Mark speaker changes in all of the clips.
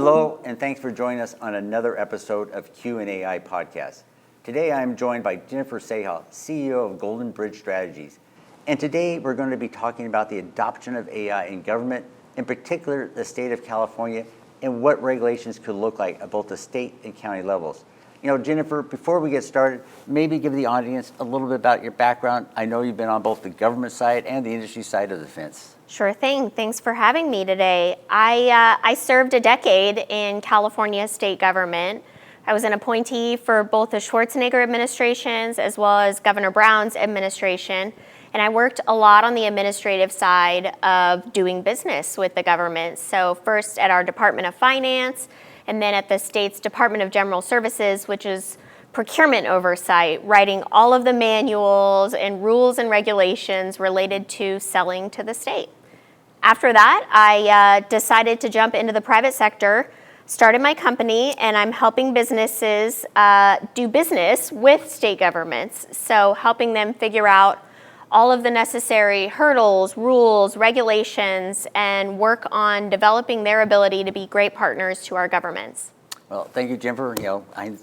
Speaker 1: Hello, and thanks for joining us on another episode of Q&AI podcast. Today I'm joined by Jennifer Saha, CEO of Golden Bridge Strategies. And today we're going to be talking about the adoption of AI in government, in particular the state of California, and what regulations could look like at both the state and county levels. You know, Jennifer, before we get started, maybe give the audience a little bit about your background. I know you've been on both the government side and the industry side of the fence.
Speaker 2: Sure thing. Thanks for having me today. I served a decade in California state government. I was an appointee for both the Schwarzenegger administrations as well as Governor Brown's administration. And I worked a lot on the administrative side of doing business with the government. So first at our Department of Finance, and then at the state's Department of General Services, which is procurement oversight, writing all of the manuals and rules and regulations related to selling to the state. After that, I decided to jump into the private sector, started my company, and I'm helping businesses do business with state governments. So helping them figure out all of the necessary hurdles, rules, regulations, and work on developing their ability to be great partners to our governments.
Speaker 1: Well, thank you, Jennifer. You know, I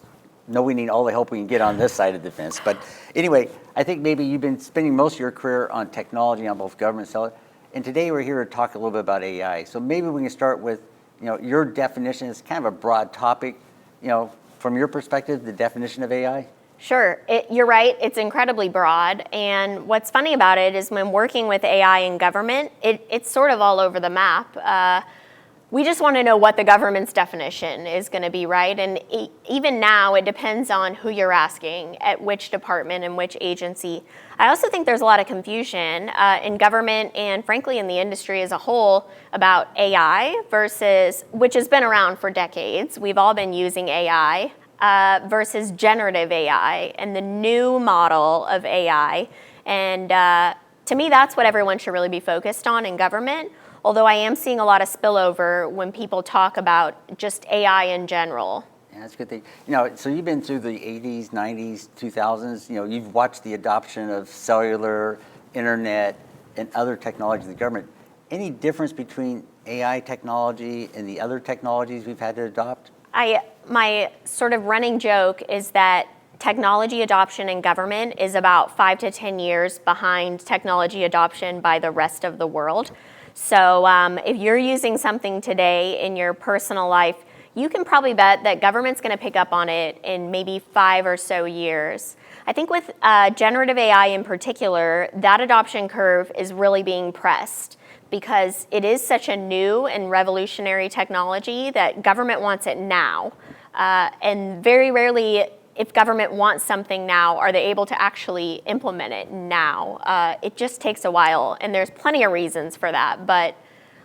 Speaker 1: know we need all the help we can get on this side of the fence. But anyway, I think maybe you've been spending most of your career on technology on both government and sell it. And today we're here to talk a little bit about AI. So maybe we can start with, you know, your definition. It's kind of a broad topic. You know, from your perspective, the definition of AI?
Speaker 2: Sure. You're right. It's incredibly broad. And what's funny about it is when working with AI in government, it's sort of all over the map. We just want to know what the government's definition is going to be, right? And even now, it depends on who you're asking, at which department and which agency. I also think there's a lot of confusion in government and frankly in the industry as a whole about AI versus, which has been around for decades. We've all been using AI. Versus generative AI and the new model of AI. And to me, that's what everyone should really be focused on in government, although I am seeing a lot of spillover when people talk about just AI in general.
Speaker 1: Yeah, that's a good thing. You know, so you've been through the 80s, 90s, 2000s. You know, you've watched the adoption of cellular, internet, and other technologies in the government. Any difference between AI technology and the other technologies we've had to adopt?
Speaker 2: My sort of running joke is that technology adoption in government is about 5 to 10 years behind technology adoption by the rest of the world. So if you're using something today in your personal life, you can probably bet that government's going to pick up on it in maybe 5 or so years. I think with generative AI in particular, that adoption curve is really being pressed, because it is such a new and revolutionary technology that government wants it now. And very rarely, if government wants something now, are they able to actually implement it now. It just takes a while, and there's plenty of reasons for that. But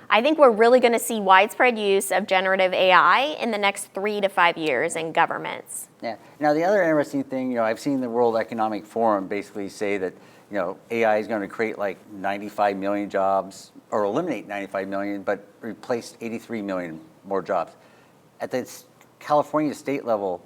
Speaker 2: I think we're really going to see widespread use of generative AI in the next 3 to 5 years in governments.
Speaker 1: Yeah. Now, the other interesting thing, you know, I've seen the World Economic Forum basically say that, you know, AI is going to create like 95 million jobs, or eliminate 95 million, but replace 83 million more jobs. At the California state level,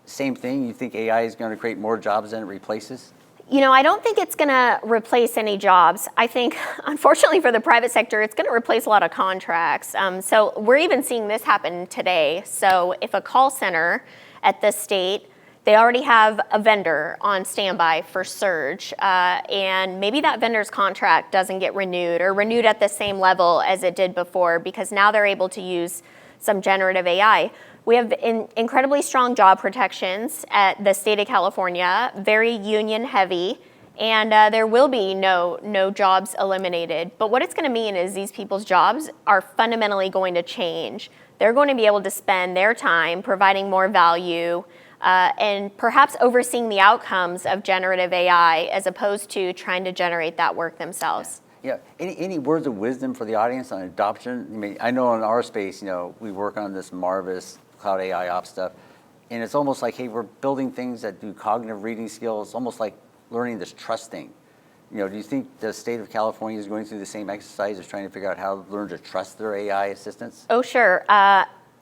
Speaker 1: same thing? You think AI is going to create more jobs than it replaces?
Speaker 2: You know, I don't think it's going to replace any jobs. I think, unfortunately for the private sector, it's going to replace a lot of contracts. So we're even seeing this happen today. So if a call center at the state, they already have a vendor on standby for surge, and maybe that vendor's contract doesn't get renewed or renewed at the same level as it did before, because now they're able to use some generative AI. We have incredibly strong job protections at the state of California, very union heavy, and there will be no jobs eliminated. But what it's going to mean is these people's jobs are fundamentally going to change. They're going to be able to spend their time providing more value, and perhaps overseeing the outcomes of generative AI as opposed to trying to generate that work themselves.
Speaker 1: Yeah. Any words of wisdom for the audience on adoption? I mean, I know in our space, you know, we work on this marvelous cloud AI ops stuff, and it's almost like, hey, we're building things that do cognitive reading skills, almost like learning this trust thing. You know, do you think the state of California is going through the same exercise of trying to figure out how to learn to trust their AI assistants?
Speaker 2: Oh, sure.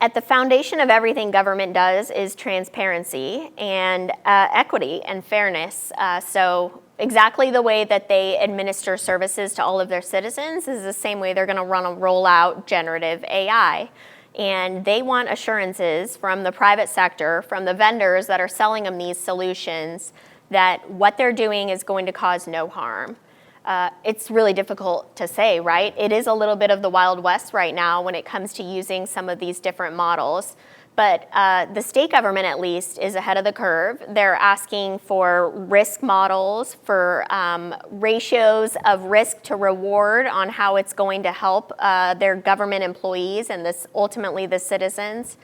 Speaker 2: At the foundation of everything government does is transparency and equity and fairness. So exactly the way that they administer services to all of their citizens is the same way they're going to roll out generative AI. And they want assurances from the private sector, from the vendors that are selling them these solutions, that what they're doing is going to cause no harm. It's really difficult to say, right? It is a little bit of the Wild West right now when it comes to using some of these different models. But the state government, at least, is ahead of the curve. They're asking for risk models, for ratios of risk to reward on how it's going to help their government employees and ultimately the citizens,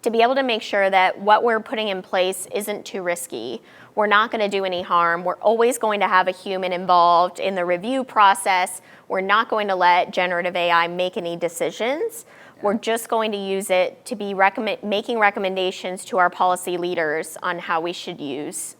Speaker 2: to be able to make sure that what we're putting in place isn't too risky. We're not going to do any harm. We're always going to have a human involved in the review process. We're not going to let generative AI make any decisions. We're just going to use it to be making recommendations to our policy leaders on how we should use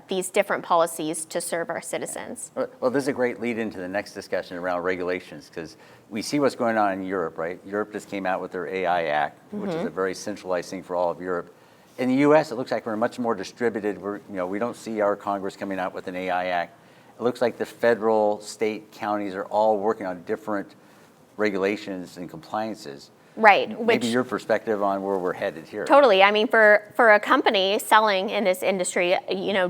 Speaker 2: these different policies to serve our citizens.
Speaker 1: Well, this is a great lead into the next discussion around regulations, because we see what's going on in Europe, right? Europe just came out with their AI Act, which is a very centralized thing for all of Europe. In the U.S., it looks like we're much more distributed. We don't see our Congress coming out with an AI Act. It looks like the federal, state, counties are all working on different regulations and compliances.
Speaker 2: Right.
Speaker 1: Maybe your perspective on where we're headed here.
Speaker 2: Totally. I mean, for a company selling in this industry,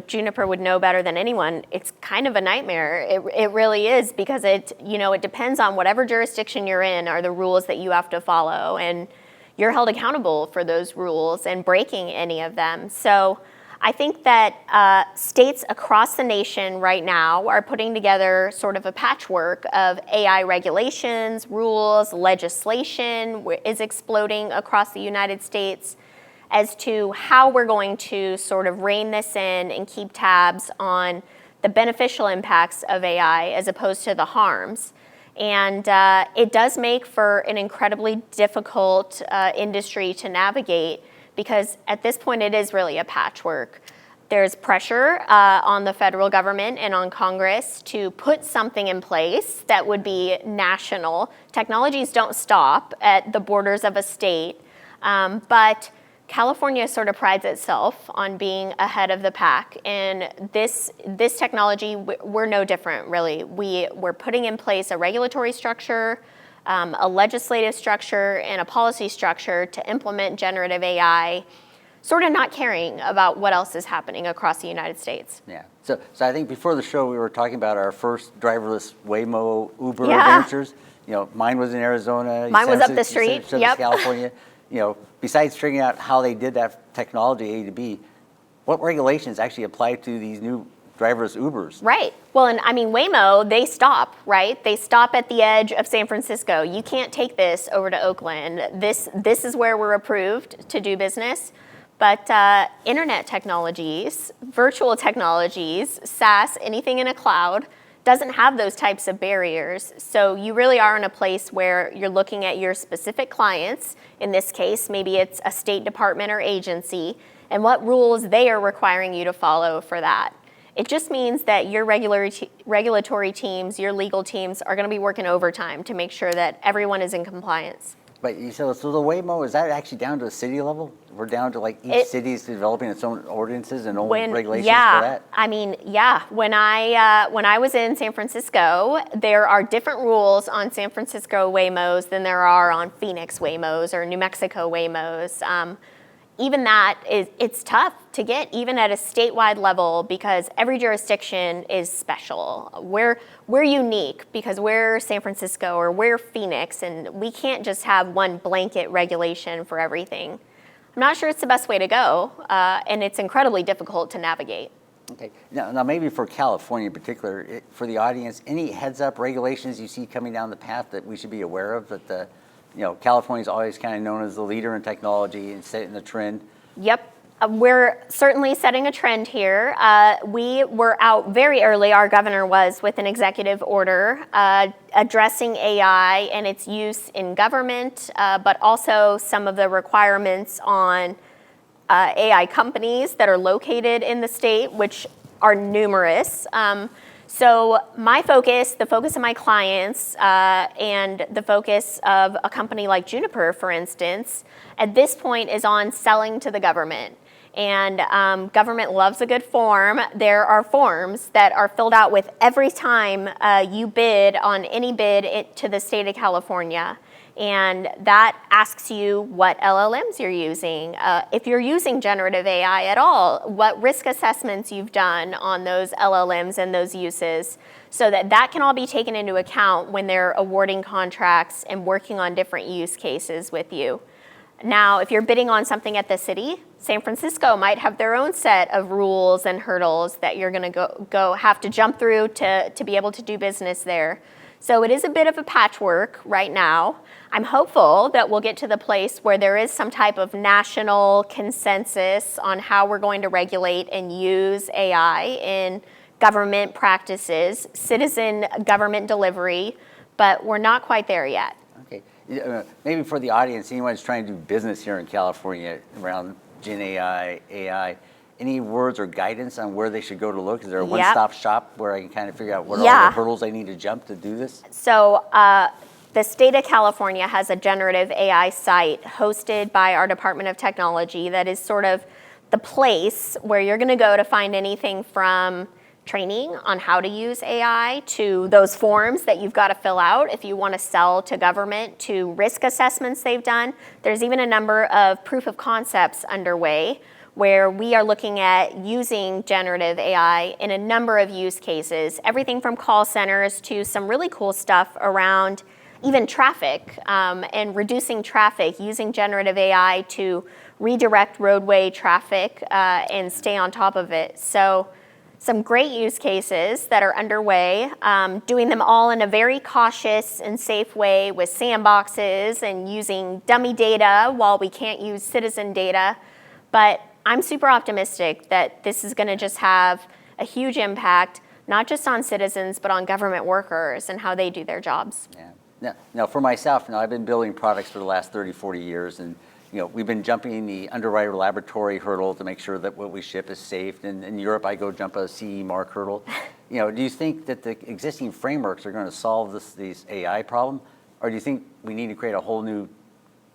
Speaker 2: Juniper would know better than anyone. It's kind of a nightmare. It really is, because it depends on whatever jurisdiction you're in are the rules that you have to follow, and you're held accountable for those rules and breaking any of them. So I think that states across the nation right now are putting together sort of a patchwork of AI regulations, rules, legislation is exploding across the United States as to how we're going to sort of rein this in and keep tabs on the beneficial impacts of AI as opposed to the harms. And it does make for an incredibly difficult industry to navigate, because at this point it is really a patchwork. There's pressure on the federal government and on Congress to put something in place that would be national. Technologies don't stop at the borders of a state, but California sort of prides itself on being ahead of the pack. And this technology, we're no different, really. We're putting in place a regulatory structure, a legislative structure, and a policy structure to implement generative AI, sort of not caring about what else is happening across the United States.
Speaker 1: Yeah. So I think before the show we were talking about our first driverless Waymo Uber adventures. Mine was in Arizona.
Speaker 2: Mine was up the street.
Speaker 1: Yep. California. Besides figuring out how they did that technology A to B, what regulations actually apply to these new driverless Ubers?
Speaker 2: Right. Well, and I mean, Waymo, they stop, right? They stop at the edge of San Francisco. You can't take this over to Oakland. This is where we're approved to do business. But internet technologies, virtual technologies, SaaS, anything in a cloud, doesn't have those types of barriers. So you really are in a place where you're looking at your specific clients. In this case, maybe it's a state department or agency, and what rules they are requiring you to follow for that. It just means that your regulatory teams, your legal teams are going to be working overtime to make sure that everyone is in compliance.
Speaker 1: But so the Waymo, is that actually down to a city level? We're down to each city is developing its own ordinances and own regulations for that?
Speaker 2: I mean, yeah. When I was in San Francisco, there are different rules on San Francisco Waymos than there are on Phoenix Waymos or New Mexico Waymos. Even that it's tough to get, even at a statewide level, because every jurisdiction is special. We're unique because we're San Francisco or we're Phoenix, and we can't just have one blanket regulation for everything. I'm not sure it's the best way to go, and it's incredibly difficult to navigate.
Speaker 1: Okay. Now maybe for California in particular, for the audience, any heads-up regulations you see coming down the path that we should be aware of, that California is always kind of known as the leader in technology and setting the trend?
Speaker 2: Yep. We're certainly setting a trend here. We were out very early, our governor was, with an executive order addressing AI and its use in government, but also some of the requirements on AI companies that are located in the state, which are numerous. So my focus, the focus of my clients, and the focus of a company like Juniper, for instance, at this point is on selling to the government. And government loves a good form. There are forms that are filled out with every time you bid on any bid to the state of California. And that asks you what LLMs you're using. If you're using generative AI at all, what risk assessments you've done on those LLMs and those uses, so that that can all be taken into account when they're awarding contracts and working on different use cases with you. Now, if you're bidding on something at the city, San Francisco might have their own set of rules and hurdles that you're going to have to jump through to be able to do business there. So it is a bit of a patchwork right now. I'm hopeful that we'll get to the place where there is some type of national consensus on how we're going to regulate and use AI in government practices, citizen government delivery, but we're not quite there yet.
Speaker 1: Okay. Maybe for the audience, anyone's trying to do business here in California around Gen AI, any words or guidance on where they should go to look? Is there a one-stop shop where I can kind of figure out what are all the hurdles I need to jump to do this?
Speaker 2: So the state of California has a generative AI site hosted by our Department of Technology that is sort of the place where you're going to go to find anything from training on how to use AI to those forms that you've got to fill out if you want to sell to government, to risk assessments they've done. There's even a number of proof of concepts underway where we are looking at using generative AI in a number of use cases, everything from call centers to some really cool stuff around even traffic and reducing traffic, using generative AI to redirect roadway traffic and stay on top of it. So some great use cases that are underway, doing them all in a very cautious and safe way with sandboxes and using dummy data while we can't use citizen data. But I'm super optimistic that this is going to just have a huge impact, not just on citizens, but on government workers and how they do their jobs.
Speaker 1: Yeah. Now for myself, I've been building products for the last 30, 40 years, and we've been jumping the underwriter laboratory hurdle to make sure that what we ship is safe. And in Europe, I go jump a CE mark hurdle. Do you think that the existing frameworks are going to solve this AI problem, or do you think we need to create a whole new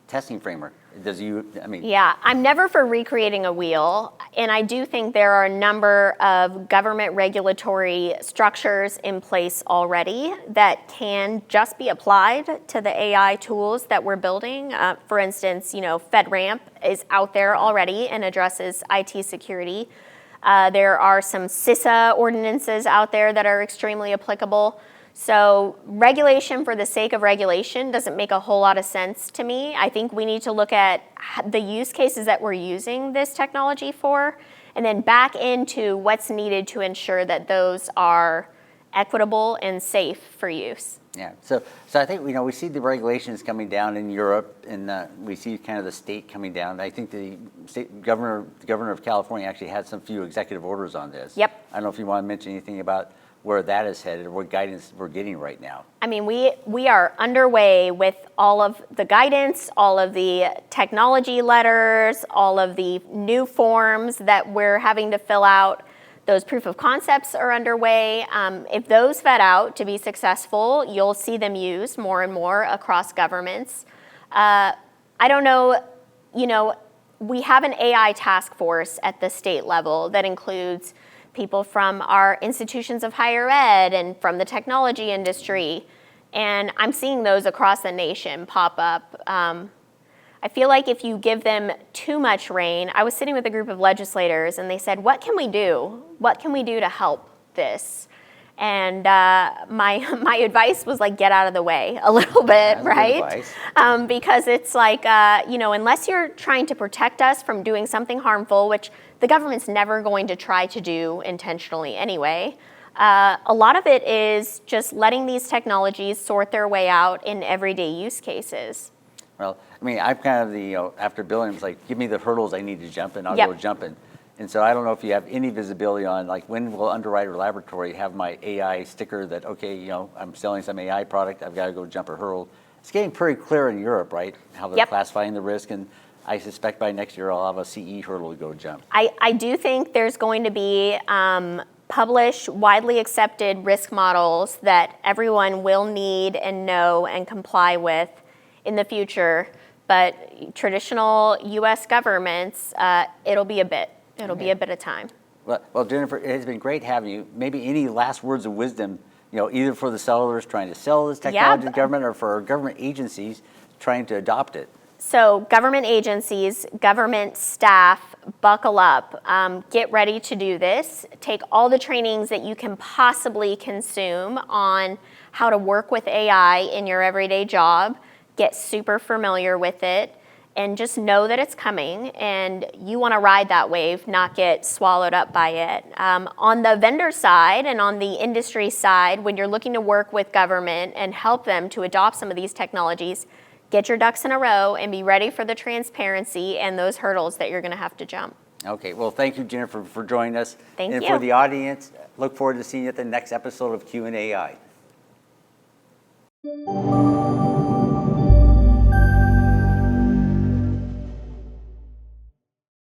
Speaker 1: testing framework?
Speaker 2: Yeah, I'm never for recreating a wheel, and I do think there are a number of government regulatory structures in place already that can just be applied to the AI tools that we're building. For instance, FedRAMP is out there already and addresses IT security. There are some CISA ordinances out there that are extremely applicable. So regulation for the sake of regulation doesn't make a whole lot of sense to me. I think we need to look at the use cases that we're using this technology for, and then back into what's needed to ensure that those are equitable and safe for use.
Speaker 1: Yeah, so I think we see the regulations coming down in Europe, and we see kind of the state coming down. I think the governor of California actually had some few executive orders on this.
Speaker 2: Yep.
Speaker 1: I don't know if you want to mention anything about where that is headed or what guidance we're getting right now.
Speaker 2: I mean, we are underway with all of the guidance, all of the technology letters, all of the new forms that we're having to fill out. Those proof of concepts are underway. If those vet out to be successful, you'll see them used more and more across governments. I don't know, we have an AI task force at the state level that includes people from our institutions of higher ed and from the technology industry. And I'm seeing those across the nation pop up. I feel like if you give them too much rein, I was sitting with a group of legislators and they said, what can we do? What can we do to help this? And my advice was get out of the way a little bit, right? Because it's unless you're trying to protect us from doing something harmful, which the government's never going to try to do intentionally anyway, a lot of it is just letting these technologies sort their way out in everyday use cases.
Speaker 1: Well, I'm kind of the, after building, it's give me the hurdles I need to jump in, I'll go jumping. And so I don't know if you have any visibility on when will Underwriter Laboratory have my AI sticker that, okay, I'm selling some AI product, I've got to go jump a hurdle. It's getting pretty clear in Europe, right? How they're classifying the risk, and I suspect by next year I'll have a CE hurdle to go jump.
Speaker 2: I do think there's going to be published, widely accepted risk models that everyone will need and know and comply with in the future. But traditional U.S. governments, it'll be a bit. It'll be a bit of time.
Speaker 1: Well, Jennifer, it has been great having you. Maybe any last words of wisdom either for the sellers trying to sell this technology to government or for our government agencies trying to adopt it?
Speaker 2: So government agencies, government staff, buckle up. Get ready to do this. Take all the trainings that you can possibly consume on how to work with AI in your everyday job. Get super familiar with it. And just know that it's coming, and you want to ride that wave, not get swallowed up by it. On the vendor side and on the industry side, when you're looking to work with government and help them to adopt some of these technologies, get your ducks in a row and be ready for the transparency and those hurdles that you're going to have to jump.
Speaker 1: Okay, well, thank you, Jennifer, for joining us.
Speaker 2: Thank
Speaker 1: and
Speaker 2: you.
Speaker 1: For the audience, look forward to seeing you at the next episode of Q&AI.